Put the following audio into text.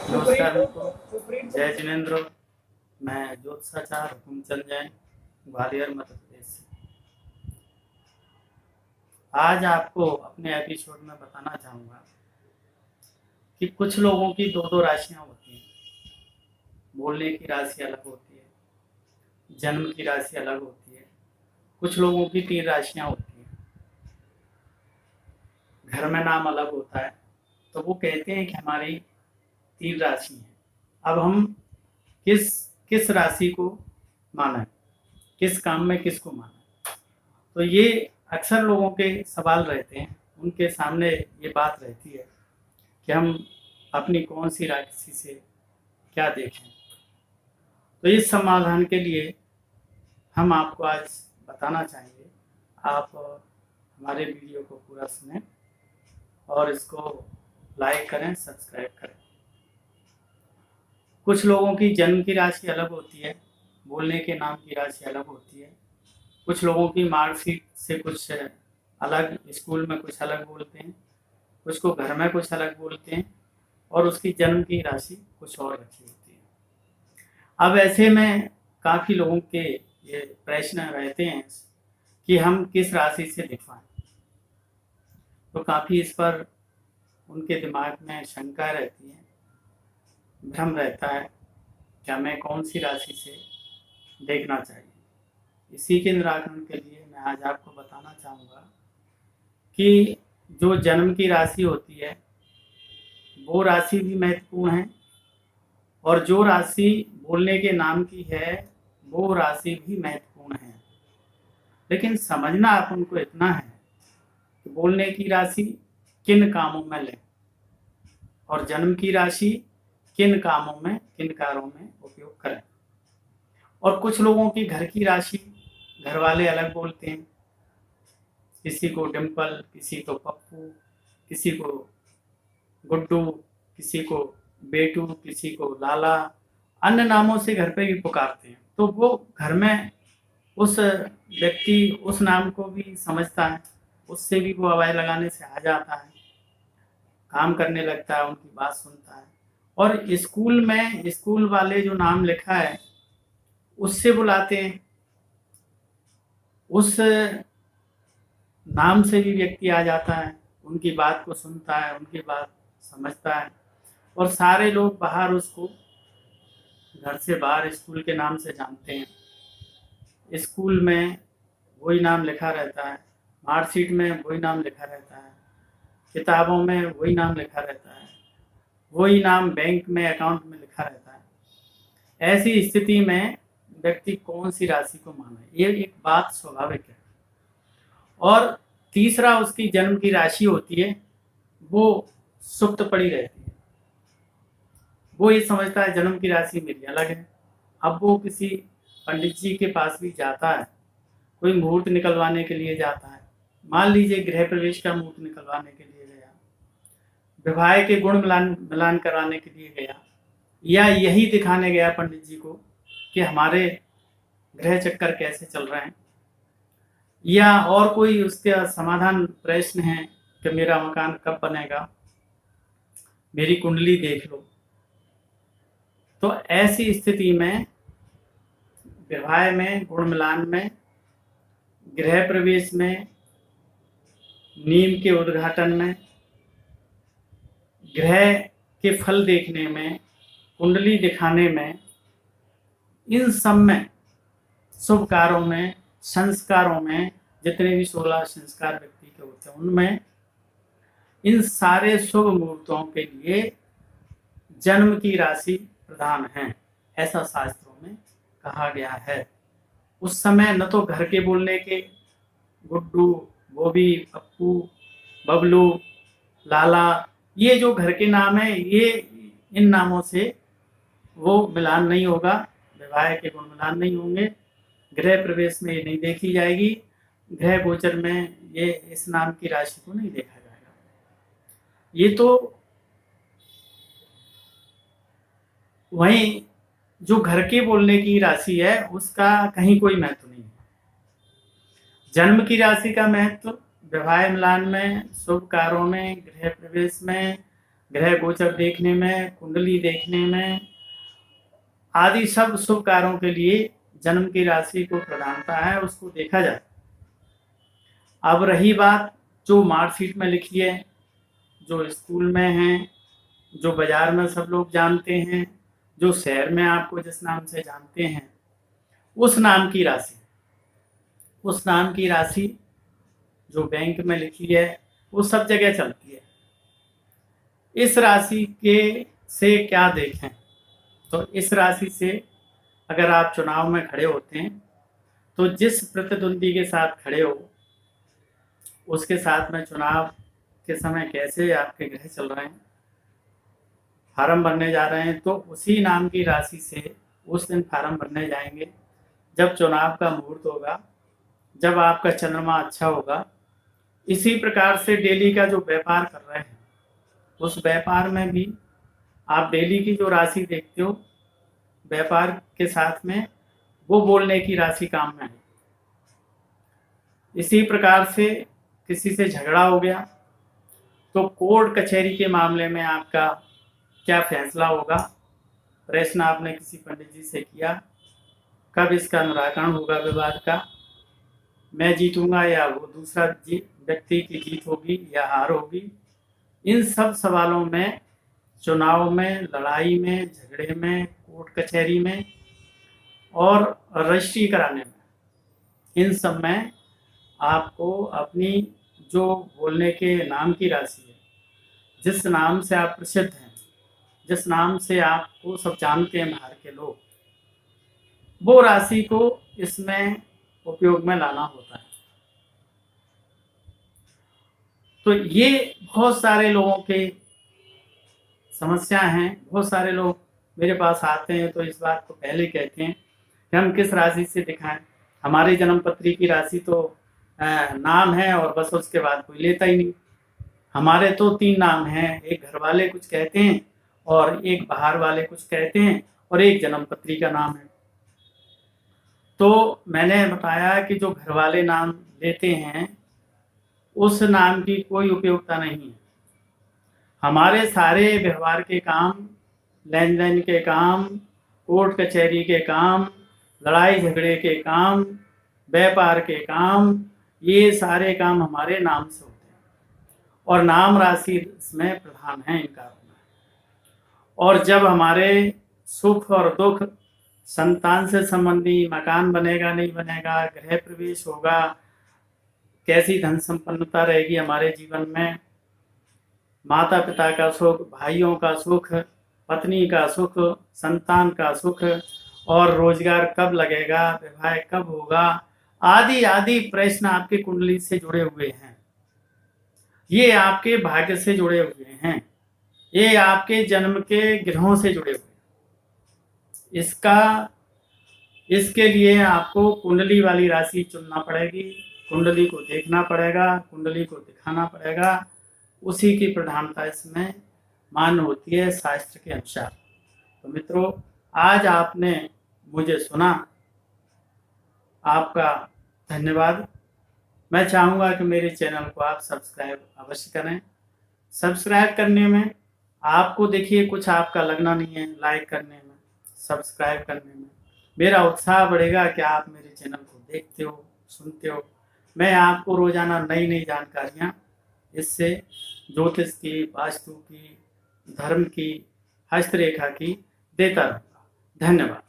नमस्कार मित्रों, जय जिनेन्द्र। मैं ज्योतिषाचार्य हुकुमचंद जैन, ग्वालियर मध्य प्रदेश से। आज आपको अपने एपिसोड में बताना चाहूँगा कि कुछ लोगों की दो दो राशियाँ होती हैं। बोलने की राशि अलग होती है, जन्म की राशि अलग होती है। कुछ लोगों की तीन राशियाँ होती हैं, घर में नाम अलग होता है। तो वो कहते हैं कि हमारी तीन राशि हैं। अब हम किस किस राशि को माना है, किस काम में किसको माना है, तो ये अक्सर लोगों के सवाल रहते हैं। उनके सामने ये बात रहती है कि हम अपनी कौन सी राशि से क्या देखें। तो इस समाधान के लिए हम आपको आज बताना चाहेंगे। आप हमारे वीडियो को पूरा सुनें और इसको लाइक करें, सब्सक्राइब करें। कुछ लोगों की जन्म की राशि अलग होती है, बोलने के नाम की राशि अलग होती है। कुछ लोगों की मार्कशीट से कुछ अलग, स्कूल में कुछ अलग बोलते हैं, कुछ को घर में कुछ अलग बोलते हैं, और उसकी जन्म की राशि कुछ और रखी होती है। अब ऐसे में काफ़ी लोगों के ये प्रश्न रहते हैं कि हम किस राशि से लिखवाएं। तो काफ़ी इस पर उनके दिमाग में शंका रहती है, भ्रम रहता है कि हमें कौन सी राशि से देखना चाहिए। इसी के निराकरण के लिए मैं आज आपको बताना चाहूँगा कि जो जन्म की राशि होती है वो राशि भी महत्वपूर्ण है, और जो राशि बोलने के नाम की है वो राशि भी महत्वपूर्ण है। लेकिन समझना अपन को इतना है कि बोलने की राशि किन कामों में लें और जन्म की राशि किन कामों में, किन कार्यों में उपयोग करें। और कुछ लोगों की घर की राशि घर वाले अलग बोलते हैं, किसी को डिम्पल, किसी को पप्पू, किसी को गुड्डू, किसी को बेटू, किसी को लाला, अन्य नामों से घर पे भी पुकारते हैं। तो वो घर में उस व्यक्ति उस नाम को भी समझता है, उससे भी वो आवाज़ लगाने से आ जाता है, काम करने लगता है, उनकी बात सुनता है। और स्कूल में स्कूल वाले जो नाम लिखा है उससे बुलाते हैं, उस नाम से भी व्यक्ति आ जाता है, उनकी बात को सुनता है, उनकी बात समझता है। और सारे लोग बाहर उसको घर से बाहर स्कूल के नाम से जानते हैं। स्कूल में वही नाम लिखा रहता है, मार्कशीट में वही नाम लिखा रहता है, किताबों में वही नाम लिखा रहता है, वही नाम बैंक में अकाउंट में लिखा रहता है। ऐसी स्थिति में व्यक्ति कौन सी राशि को माने, ये एक बात स्वाभाविक है। और तीसरा, उसकी जन्म की राशि होती है वो सुप्त पड़ी रहती है। वो ये समझता है जन्म की राशि मेरी अलग है। अब वो किसी पंडित जी के पास भी जाता है, कोई मुहूर्त निकलवाने के लिए जाता है, मान लीजिए गृह प्रवेश का मुहूर्त निकलवाने के लिए गया, विवाह के गुण मिलान कराने के लिए गया, या यही दिखाने गया पंडित जी को कि हमारे ग्रह चक्कर कैसे चल रहे हैं, या और कोई उसका समाधान प्रश्न है कि मेरा मकान कब बनेगा, मेरी कुंडली देख लो। तो ऐसी स्थिति में विवाह में, गुण मिलान में, गृह प्रवेश में, नीम के उद्घाटन में, ग्रह के फल देखने में, कुंडली दिखाने में, इन सब में, शुभ कार्यों में, संस्कारों में, जितने भी 16 संस्कार व्यक्ति के होते हैं उनमें, इन सारे शुभ मुहूर्तों के लिए जन्म की राशि प्रधान है, ऐसा शास्त्रों में कहा गया है। उस समय न तो घर के बोलने के गुड्डू, बोबी, पप्पू, बबलू, लाला, ये जो घर के नाम है, ये इन नामों से वो मिलान नहीं होगा, विवाह के गुण मिलान नहीं होंगे, गृह प्रवेश में ये नहीं देखी जाएगी, गृह गोचर में ये इस नाम की राशि को नहीं देखा जाएगा। ये तो वहीं जो घर के बोलने की राशि है उसका कहीं कोई महत्व नहीं है। जन्म की राशि का महत्व विवाह मिलान में, शुभ कार्यों में, गृह प्रवेश में, ग्रह गोचर देखने में, कुंडली देखने में आदि सब शुभ कार्यों के लिए जन्म की राशि को प्रधानता है, उसको देखा जाए। अब रही बात जो मार्कशीट में लिखी है, जो स्कूल में है, जो बाजार में सब लोग जानते हैं, जो शहर में आपको जिस नाम से जानते हैं, उस नाम की राशि जो बैंक में लिखी है वो सब जगह चलती है। इस राशि के से क्या देखें, तो इस राशि से अगर आप चुनाव में खड़े होते हैं तो जिस प्रतिद्वंदी के साथ खड़े हो उसके साथ में चुनाव के समय कैसे आपके ग्रह चल रहे हैं, फार्म भरने जा रहे हैं, तो उसी नाम की राशि से उस दिन फार्म भरने जाएंगे जब चुनाव का मुहूर्त होगा, जब आपका चंद्रमा अच्छा होगा। इसी प्रकार से डेली का जो व्यापार कर रहे हैं उस व्यापार में भी आप डेली की जो राशि देखते हो व्यापार के साथ में वो बोलने की राशि काम में है। इसी प्रकार से किसी से झगड़ा हो गया तो कोर्ट कचहरी के मामले में आपका क्या फैसला होगा, प्रश्न आपने किसी पंडित जी से किया, कब इसका निराकरण होगा विवाद का, मैं जीतूंगा या वो दूसरा व्यक्ति की जीत होगी या हार होगी। इन सब सवालों में, चुनाव में, लड़ाई में, झगड़े में, कोर्ट कचहरी में और रजिस्ट्री कराने में, इन सब में आपको अपनी जो बोलने के नाम की राशि है, जिस नाम से आप प्रसिद्ध हैं, जिस नाम से आपको सब जानते हैं बाहर के लोग, वो राशि को इसमें उपयोग में लाना होता है। तो ये बहुत सारे लोगों के समस्या हैं। बहुत सारे लोग मेरे पास आते हैं तो इस बात को पहले कहते हैं कि हम किस राशि से दिखाएं, हमारी जन्म पत्री की राशि तो नाम है और बस उसके बाद कोई लेता ही नहीं। हमारे तो 3 नाम हैं, एक घर वाले कुछ कहते हैं और एक बाहर वाले कुछ कहते हैं और एक जन्म पत्री का नाम है। तो मैंने बताया कि जो घर वाले नाम लेते हैं उस नाम की कोई उपयोगिता नहीं है। हमारे सारे व्यवहार के काम, लेन देन के काम, कोर्ट कचहरी के काम, लड़ाई झगड़े के काम, व्यापार के काम, ये सारे काम हमारे नाम से होते हैं और नाम राशि इसमें प्रधान है इन कारों में। और जब हमारे सुख और दुख, संतान से संबंधी, मकान बनेगा नहीं बनेगा, गृह प्रवेश होगा, कैसी धन संपन्नता रहेगी हमारे जीवन में, माता पिता का सुख, भाइयों का सुख, पत्नी का सुख, संतान का सुख और रोजगार कब लगेगा, विवाह कब होगा, आदि आदि प्रश्न आपकी कुंडली से जुड़े हुए हैं। ये आपके भाग्य से जुड़े हुए हैं, ये आपके जन्म के ग्रहों से जुड़े हुए हैं। इसके लिए आपको कुंडली वाली राशि चुनना पड़ेगी, कुंडली को देखना पड़ेगा, कुंडली को दिखाना पड़ेगा, उसी की प्रधानता इसमें मान्य होती है शास्त्र के अनुसार। तो मित्रों, आज आपने मुझे सुना, आपका धन्यवाद। मैं चाहूँगा कि मेरे चैनल को आप सब्सक्राइब अवश्य करें। सब्सक्राइब करने में आपको देखिए कुछ आपका लगना नहीं है, लाइक करने में, सब्सक्राइब करने में मेरा उत्साह बढ़ेगा कि आप मेरे चैनल को देखते हो, सुनते हो। मैं आपको रोजाना नई नई जानकारियाँ इससे ज्योतिष की, वास्तु की, धर्म की, हस्तरेखा की देता रहूँगा। धन्यवाद।